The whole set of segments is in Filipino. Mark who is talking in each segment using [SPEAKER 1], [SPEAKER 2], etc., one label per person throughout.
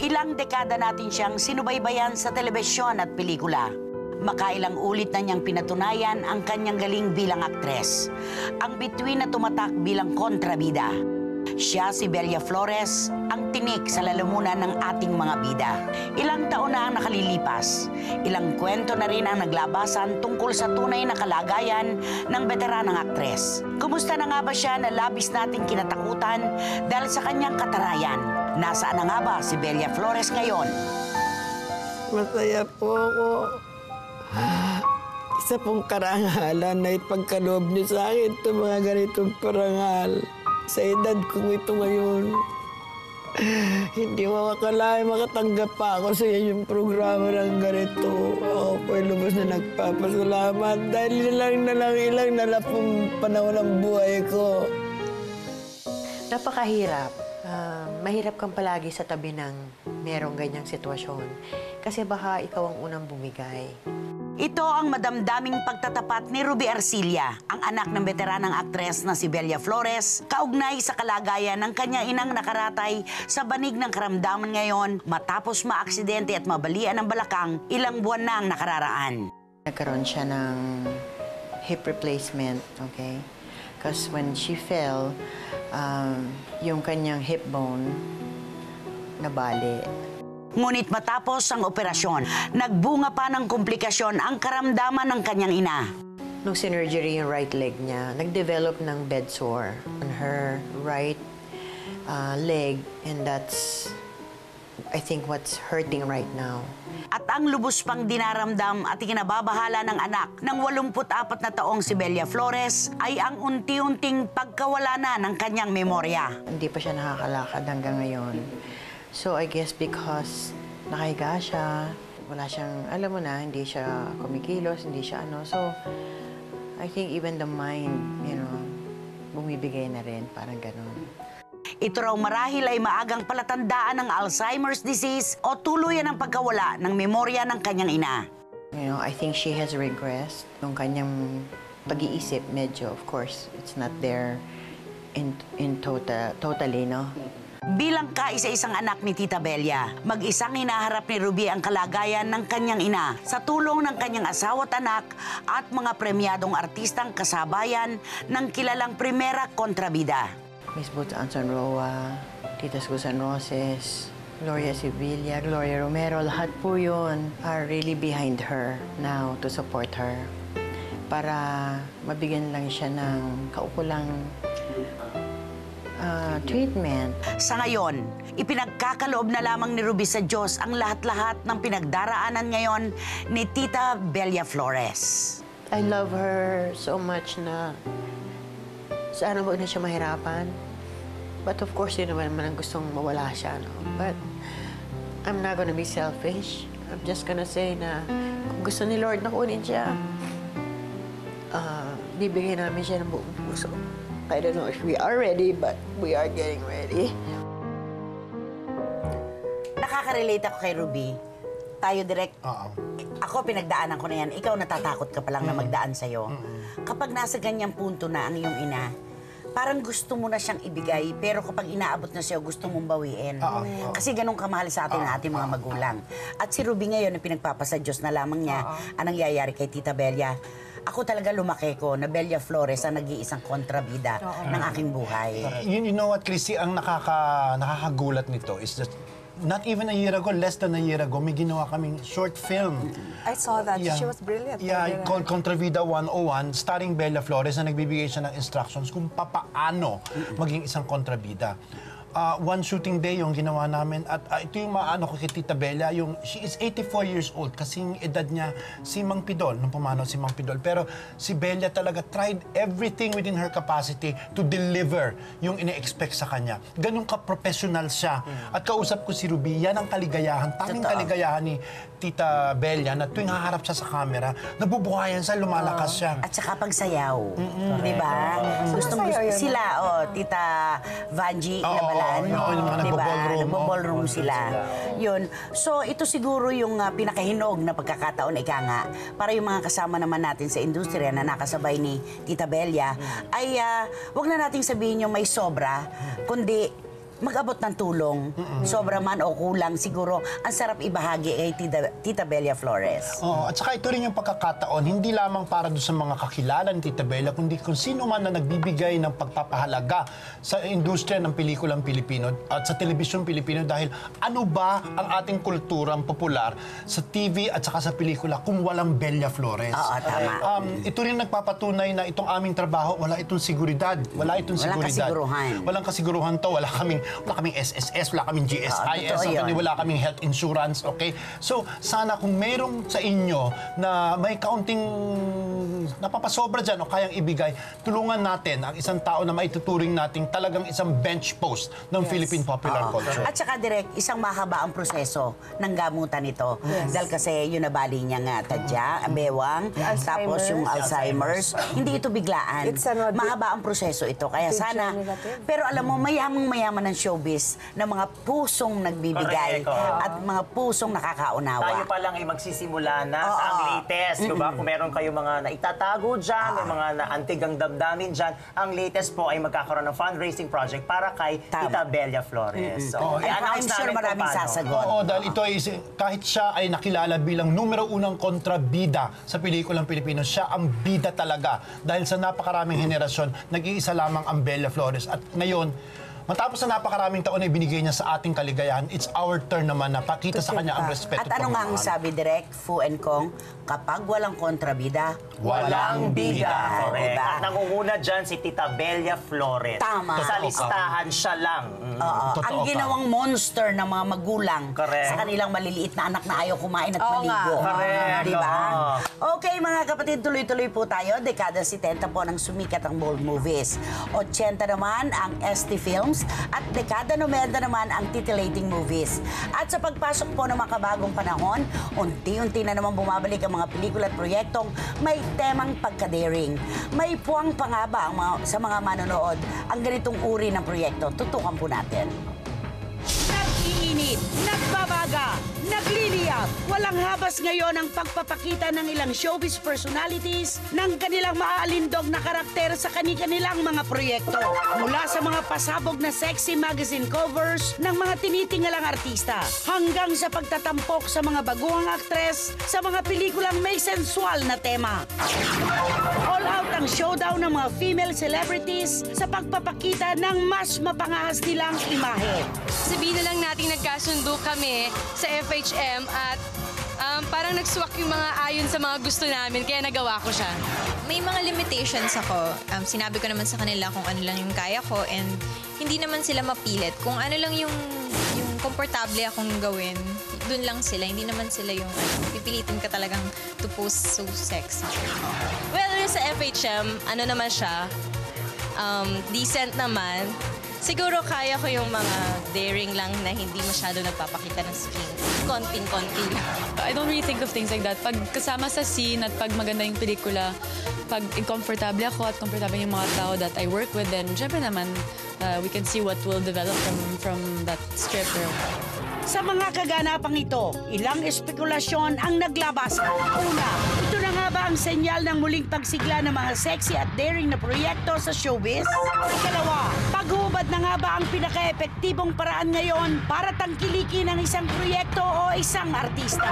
[SPEAKER 1] Ilang dekada natin siyang sinubaybayan sa telebisyon at pelikula. Makailang ulit na niyang pinatunayan ang kanyang galing bilang aktres. Ang bituin na tumatak bilang kontrabida. Siya si Bella Flores, ang tinik sa lalamunan ng ating mga bida. Ilang taon na ang nakalilipas. Ilang kwento na rin ang naglabasan tungkol sa tunay na kalagayan ng veteranang aktres. Kumusta na nga ba siya na labis nating kinatakutan dahil sa kanyang katarayan? Nasaan na nga ba si Bella Flores ngayon?
[SPEAKER 2] Masaya po ako. Isa pong karangalan na ipagkaloob niyo sa akin itong mga ganitong parangal. Sa edad kong ito ngayon, hindi makakalain makatanggap pa ako sa inyong programa ng ganito. Ako po'y lubos na nagpapasalamat dahil ilang na lang pong panahon ng buhay ko.
[SPEAKER 3] Napakahirap. Mahirap kang palagi sa tabi ng merong ganyang sitwasyon. Kasi baka ikaw ang unang bumigay.
[SPEAKER 1] Ito ang madamdaming pagtatapat ni Ruby Arcilla, ang anak ng veteranang aktres na si Bella Flores, kaugnay sa kalagayan ng kanyang inang nakaratay sa banig ng karamdaman ngayon matapos maaksidente at mabalian ng balakang ilang buwan na ang nakararaan.
[SPEAKER 3] Nagkaroon siya ng hip replacement, okay? Because when she fell, yung kanyang hip bone nabali.
[SPEAKER 1] Ngunit matapos ang operasyon, nagbunga pa ng komplikasyon ang karamdaman ng kanyang ina.
[SPEAKER 3] Nung sinurgery yung right leg niya, nag-develop ng bed sore on her right leg, and that's, I think, what's hurting right now.
[SPEAKER 1] At ang lubos pang dinaramdam at ikinababahala ng anak ng 84 na taong si Bella Flores ay ang unti-unting pagkawala na ng kanyang memorya.
[SPEAKER 3] Hindi pa siya nakakalakad hanggang ngayon. So, I guess because nakahiga siya, wala siyang, alam mo na, hindi siya kumikilos, hindi siya ano. So, I think even the mind, bumibigay na rin, parang ganun.
[SPEAKER 1] Ito raw marahil ay maagang palatandaan ng Alzheimer's disease o tuluyan ang pagkawala ng memorya ng kanyang ina.
[SPEAKER 3] I think she has regressed. Yung kanyang pag-iisip, medyo, of course, it's not there totally, no?
[SPEAKER 1] Bilang kaisa-isang anak ni Tita Bella, mag-isang hinaharap ni Ruby ang kalagayan ng kanyang ina sa tulong ng kanyang asawa at anak at mga premyadong artistang kasabayan ng kilalang primera kontrabida.
[SPEAKER 3] Miss Boots Anson Roa, Tita Susan Roses, Gloria Sevilla, Gloria Romero, lahat po yun are really behind her now to support her para mabigyan lang siya ng kaukulang treatment.
[SPEAKER 1] Sa ngayon, ipinagkakaloob na lamang ni Ruby sa Diyos ang lahat-lahat ng pinagdaraanan ngayon ni Tita Bella Flores.
[SPEAKER 3] I love her so much na sana huwag na siya mahirapan. But of course, yun naman ang gustong mawala siya, no? But I'm not gonna be selfish. I'm just gonna say na kung gusto ni Lord na kunin siya, bibigyan namin siya ng buong puso. I don't know if we are ready, but we are getting ready.
[SPEAKER 1] Nakaka-relate ako kay Ruby. Tayo direct. Ako, pinagdaanan ko na yan. Ikaw, natatakot ka pa lang na magdaan sa'yo. Kapag nasa ganyang punto na ang iyong ina, parang gusto mo na siyang ibigay, pero kapag inaabot na siya, gusto mong bawiin. Kasi ganun kamahal sa atin ang ating mga magulang. At si Ruby ngayon, na pinagpapasa Diyos na lamang niya, ang nangyayari kay Tita Bella. Ako talaga lumaki ko na Bella Flores ang nag-iisang kontrabida ng aking buhay.
[SPEAKER 4] You know what, Chrissy, ang nakakagulat nito is that not even a year ago, less than a year ago, may ginawa kaming short film.
[SPEAKER 5] I saw that. She was brilliant.
[SPEAKER 4] Yeah, called Contravida 101, starring Bella Flores na nagbibigay siya ng instructions kung papaano maging isang kontrabida. One shooting day yung ginawa namin at ito yung maano ko kay Tita Bella, she is 84 years old kasing edad niya si Mang Pidol, nung pumanaw si Mang Pidol. Pero si Bella talaga tried everything within her capacity to deliver yung ine-expect sa kanya. Ganun ka-professional siya. At kausap ko si Ruby, yan ang kaligayahan, tanging kaligayahan ni Tita Bella na tuwing haharap siya sa camera, nabubuhayan siya, lumalakas siya.
[SPEAKER 1] At saka pagsayaw. Di ba? Gusto sila, Tita Vanji Labalan. Nagbo-ballroom sila. Yun. So, ito siguro yung pinakahinog na pagkakataon, ika nga, para yung mga kasama naman natin sa industriya na nakasabay ni Tita Bella, ay wag na nating sabihin yung may sobra, kundi mag-abot ng tulong. Sobra man o kulang, siguro, ang sarap ibahagi kay Tita Bella Flores.
[SPEAKER 4] Oo, at saka ito rin yung pagkakataon, hindi lamang para doon sa mga kakilala ni Tita Bella, kundi kung sino man na nagbibigay ng pagpapahalaga sa industriya ng pelikulang Pilipino at sa telebisyon Pilipino dahil ano ba ang ating kulturang popular sa TV at saka sa pelikula kung walang Bella Flores?
[SPEAKER 1] Oo, tama.
[SPEAKER 4] Ito rin nagpapatunay na itong aming trabaho, wala itong seguridad. Wala itong
[SPEAKER 1] Walang
[SPEAKER 4] seguridad.
[SPEAKER 1] kasiguruhan.
[SPEAKER 4] Walang kasiguruhan to. Wala kaming SSS, wala kaming GSIS,
[SPEAKER 1] totoo yun.
[SPEAKER 4] wala kaming health insurance, okay? So, sana kung merong sa inyo na may kaunting napapasobra dyan o kayang ibigay, tulungan natin ang isang tao na maituturing nating talagang isang bench post ng Philippine popular culture.
[SPEAKER 1] At saka direct, isang mahaba ang proseso ng gamutan ito. Dahil kasi yun nabali niya nga tadya, bewang, tapos yung Alzheimer's. Hindi ito biglaan.
[SPEAKER 5] It's an
[SPEAKER 1] Mahaba ang proseso ito. Kaya sana, pero alam mo, mayamang-mayaman ng showbiz na mga pusong nagbibigay
[SPEAKER 6] Correct,
[SPEAKER 1] at mga pusong nakakaunawa.
[SPEAKER 6] Tayo pa lang ay magsisimula na sa ang latest, di ba? Kung meron kayo mga naitatago dyan, may mga naantigang damdamin dyan, ang latest po ay magkakaroon ng fundraising project para kay
[SPEAKER 1] Tama.
[SPEAKER 6] Tita Bella Flores. So,
[SPEAKER 1] I'm sure maraming sasagot.
[SPEAKER 4] Oo, dahil ito ay, kahit siya ay nakilala bilang numero unang kontrabida sa pelikulang Pilipino, siya ang bida talaga. Dahil sa napakaraming henerasyon, nag-iisa lamang ang Bella Flores. At ngayon, matapos na napakaraming taon na ibinigay niya sa ating kaligayahan, it's our turn naman na pakita sa kanya ang respeto.
[SPEAKER 1] At ano nga ang sabi direct, Fu and Kong, kapag walang kontrabida, walang bida.
[SPEAKER 6] Correct.
[SPEAKER 1] Diba?
[SPEAKER 6] At nangunguna dyan si Tita Bella Flores.
[SPEAKER 1] Tama.
[SPEAKER 6] Sa listahan siya lang.
[SPEAKER 1] Oo.
[SPEAKER 4] Totoo
[SPEAKER 1] Ang
[SPEAKER 4] ka.
[SPEAKER 1] ginawang monster ng mga magulang
[SPEAKER 6] Correct.
[SPEAKER 1] sa kanilang maliliit na anak na ayaw kumain at maligo.
[SPEAKER 6] Correct.
[SPEAKER 1] Diba?
[SPEAKER 6] Oo.
[SPEAKER 1] Okay, mga kapatid, tuloy-tuloy po tayo. Dekada 70 po ng sumikat ang bold movies. 80 naman ang ST Films at dekada 90 naman ang titillating movies. At sa pagpasok po ng mga kabagong panahon, unti-unti na naman bumabalik ang mga pelikula at proyektong may temang pagka-daring. May puwang pa nga ba sa mga manonood ang ganitong uri ng proyekto? Tutukan po natin. Nag-iinit, nagbabaga, nagliliyab. Walang habas ngayon ang pagpapakita ng ilang showbiz personalities ng kanilang maaalindog na karakter sa kani-kanilang mga proyekto. Mula sa mga pasabog na sexy magazine covers ng mga tinitingalang artista hanggang sa pagtatampok sa mga baguhang aktres sa mga pelikulang may sensual na tema. All out ang showdown ng mga female celebrities sa pagpapakita ng mas mapangahas nilang imahe.
[SPEAKER 7] Sabihin na lang natin nagkasundo kami sa FHM at parang nagswak yung mga ayon sa mga gusto namin, kaya nagawa ko siya.
[SPEAKER 8] May mga limitations ako. Sinabi ko naman sa kanila kung ano lang yung kaya ko and hindi naman sila mapilit. Kung ano lang yung komportable akong gawin, dun lang sila. Hindi naman sila yung pipilitin ka talagang to post so sexy.
[SPEAKER 9] Well, sa FHM, ano naman siya, decent naman. Siguro kaya ko yung mga daring lang na hindi masyado nagpapakita ng skin. Konting-konti lang.
[SPEAKER 7] I don't really think of things like that. Pag kasama sa scene at pag maganda yung pelikula, pag comfortable ako at comfortable yung mga tao that I work with, then syempre naman, we can see what will develop from that script.
[SPEAKER 1] Sa mga kaganapang ito, ilang espekulasyon ang naglabasan. Una, ito na nga ba ang senyal ng muling pagsigla ng mga sexy at daring na proyekto sa showbiz? Ikalawa, paghubad na nga ba ang pinaka-epektibong paraan ngayon para tangkilikin ang isang proyekto o isang artista?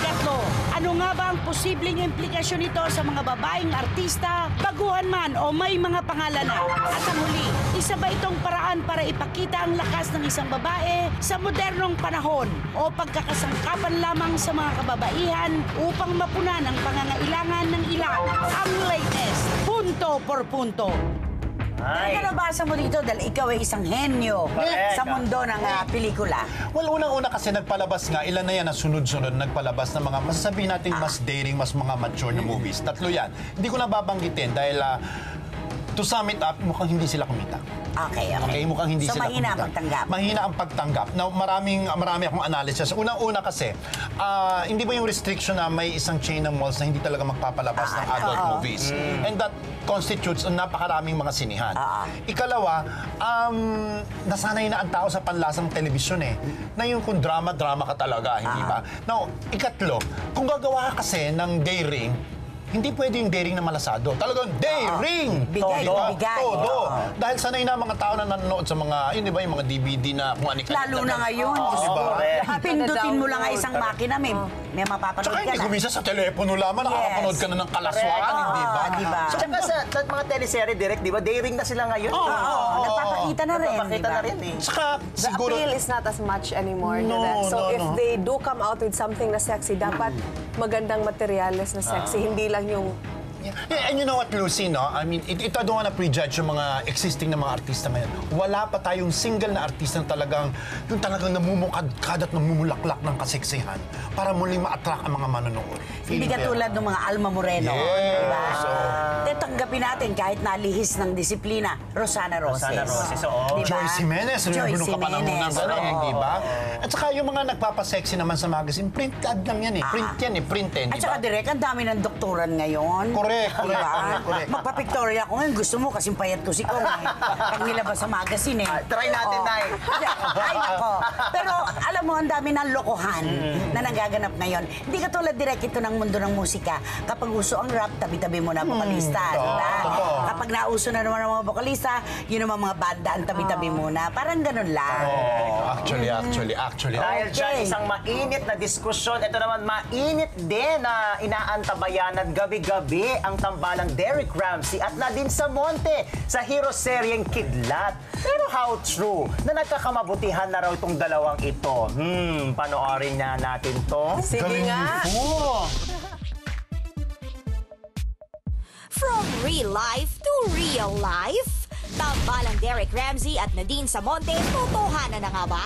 [SPEAKER 1] Ikatlo, ano nga ba ang posibleng implikasyon nito sa mga babaeng artista, baguhan man o may mga pangalan na? At ang huli, isa ba itong paraan para ipakita ang lakas ng isang babae sa modernong panahon o pagkakasangkapan lamang sa mga kababaihan upang mapunan ang pangangailangan ng ilan? Ang latest, punto por punto.
[SPEAKER 6] Ay.
[SPEAKER 1] Ano nabasa mo dito dahil ikaw ay isang henyo
[SPEAKER 6] Correct.
[SPEAKER 1] sa mundo ng pelikula?
[SPEAKER 4] Well, unang-una kasi nagpalabas nga, ilan na yan na sunod-sunod nagpalabas ng mga, masasabihin natin mas daring, mas mga mature na movies. Tatlo yan. Hindi ko nababanggitin dahil to sum it up, mukhang hindi sila kumita.
[SPEAKER 1] Okay.
[SPEAKER 4] Mukhang hindi
[SPEAKER 1] So,
[SPEAKER 4] sila
[SPEAKER 1] mahina ang
[SPEAKER 4] kumita.
[SPEAKER 1] pagtanggap.
[SPEAKER 4] Mahina ang pagtanggap. Now, marami akong analysis. Unang-una kasi, hindi ba yung restriction na may isang chain ng malls na hindi talaga magpapalabas ng adult movies? And that constitutes napakaraming mga sinihan. Ikalawa, nasanay na ang tao sa panlasang telebisyon na yung kung drama ka talaga, hindi ba? Now, ikatlo, kung gagawa ka kasi ng daring, hindi pwede yung daring na malasado. Talagang daring!
[SPEAKER 1] Bigay,
[SPEAKER 4] Diba?
[SPEAKER 1] bigay.
[SPEAKER 4] Todo. Dahil sanay na mga tao na nanonood sa mga, yun di ba, yung mga DVD na kung ano.
[SPEAKER 1] Lalo na ngayon.
[SPEAKER 4] Diba?
[SPEAKER 1] Pindutin mo lang isang makina, may mapapanood
[SPEAKER 4] Tsaka
[SPEAKER 1] ka
[SPEAKER 4] hindi
[SPEAKER 1] na.
[SPEAKER 4] kumisa sa telepono lamang, nakakapanood ka na ng kalaswaan, hindi ba?
[SPEAKER 1] Diba?
[SPEAKER 6] Tsaka sa mga teleserye direct, di ba, daring na sila ngayon.
[SPEAKER 1] Nagpapakita na rin,
[SPEAKER 6] Nagpapakita
[SPEAKER 1] diba?
[SPEAKER 6] na rin eh.
[SPEAKER 4] Saka
[SPEAKER 5] The
[SPEAKER 4] siguro...
[SPEAKER 5] appeal is not as much anymore to
[SPEAKER 4] No,
[SPEAKER 5] that. So
[SPEAKER 4] no,
[SPEAKER 5] if
[SPEAKER 4] no.
[SPEAKER 5] they do come out with something na sexy, dapat magandang materyales na sexy, hindi lang yung
[SPEAKER 4] Yeah, and you know what, Lucy, no? I mean, ito I don't wanna prejudge yung mga existing na mga artista ngayon. Wala pa tayong single na artista na yung talagang namumukadkad at namumulaklak ng kaseksihan para muling ma-attract ang mga manonood.
[SPEAKER 1] Hindi katulad ng mga Alma Moreno.
[SPEAKER 4] Yes.
[SPEAKER 1] Diba? Tanggapin natin kahit nalihis ng disiplina, Rosana Roses.
[SPEAKER 6] Rosana Roses, oo.
[SPEAKER 1] Diba?
[SPEAKER 4] Joyce Jimenez, remember nung kapanahonan gano'n, di ba? At saka yung mga nagpapasexy naman sa magazine, print ad lang yan eh. Print yan eh, print eh,
[SPEAKER 1] At
[SPEAKER 4] di
[SPEAKER 1] saka
[SPEAKER 4] ba?
[SPEAKER 1] direct, ang dami ng doktoran ngayon.
[SPEAKER 4] Correct, correct,
[SPEAKER 1] Diba?
[SPEAKER 4] correct.
[SPEAKER 1] Magpa-pictorial ako ngayon. Gusto mo kasing payat ko si Kong eh. Pag nilabas sa magazine eh.
[SPEAKER 6] Try natin, Nay.
[SPEAKER 1] Ay, nako. Pero alam mo, ang dami ng lokohan na nagaganap ngayon. Hindi katulad direct ito ng mundo ng musika. Kapag uso ang rap, tabi-tabi mo na vokalista. Diba?
[SPEAKER 4] totoo.
[SPEAKER 1] Kapag nauso na naman ang mga vokalista, yun naman mga banda ang tabi-tabi muna. Parang ganun lang.
[SPEAKER 4] Actually.
[SPEAKER 6] Dahil dyan,
[SPEAKER 1] Okay.
[SPEAKER 6] isang mainit na diskusyon. Ito naman, mainit din na inaantabayanan gabi-gabi ang tambalang Derek Ramsey at Nadine Samonte sa hero seryeng Kidlat. Pero how true na nagkakamabutihan na raw itong dalawang ito? Panoorin na natin to.
[SPEAKER 5] sige nga.
[SPEAKER 10] From real life to real life, tambalang Derek Ramsey at Nadine Samonte, totohanan na nga ba?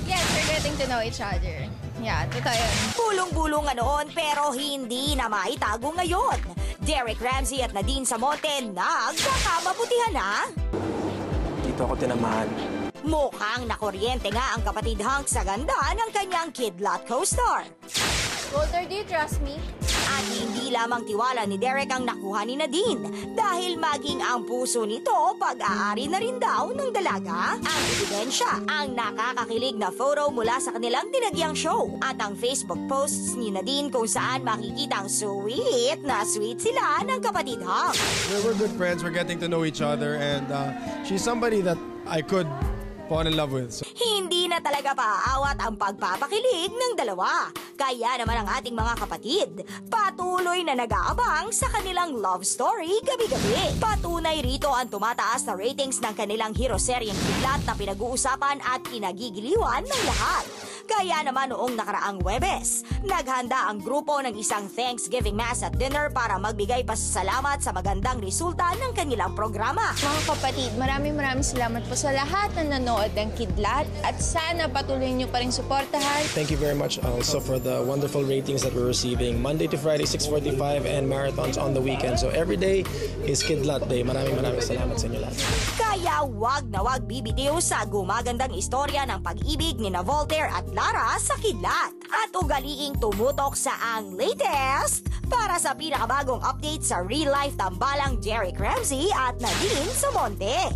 [SPEAKER 8] Yes, we're getting to know each other. Yeah, totoo yun.
[SPEAKER 10] Bulong-bulungan noon pero hindi na maitago ngayon. Derek Ramsey at Nadine Samonte nagkakamabutihan na.
[SPEAKER 11] Dito ako tinamaan.
[SPEAKER 10] Mukhang nakuryente nga ang kapatid Hank sa ganda ng kanyang Kidlat co-star.
[SPEAKER 8] Walter, do you trust me?
[SPEAKER 10] At hindi lamang tiwala ni Derek ang nakuha ni Nadine dahil maging ang puso nito pag-aari na rin daw ng dalaga. Ang ebidensya, ang nakakakilig na photo mula sa kanilang tinagyang show at ang Facebook posts ni Nadine kung saan makikita ang sweet na sweet sila ng kapatid Hank.
[SPEAKER 11] We're good friends. We're getting to know each other, and she's somebody that I could fall in love with. So,
[SPEAKER 10] Hindi na talaga paaawat ang pagpapakilig ng dalawa. Kaya naman ang ating mga kapatid, patuloy na nag-aabang sa kanilang love story gabi-gabi. Patunay rito ang tumataas na ratings ng kanilang hero seryeng Kidlat na pinag-uusapan at kinagigiliwan ng lahat. Kaya naman noong nakaraang Huwebes, naghanda ang grupo ng isang Thanksgiving Mass at dinner para magbigay pasasalamat sa magandang resulta ng kanilang programa.
[SPEAKER 8] Mga kapatid, maraming salamat po sa lahat na nanood ng Kidlat at sana patuloy niyo pa rin suportahan.
[SPEAKER 11] thank you very much also for the wonderful ratings that we're receiving. Monday to Friday, 6:45, and marathons on the weekend. So every day is Kidlat Day. Maraming salamat sa inyo lahat.
[SPEAKER 10] Kaya wag na wag bibitiw sa gumagandang istorya ng pag-ibig ni na Voltaire at Lara sa Kidlat. At ugaliing tumutok sa ang latest para sa pinakabagong update sa real-life tambalang Derek Ramsey at Nadine Samonte.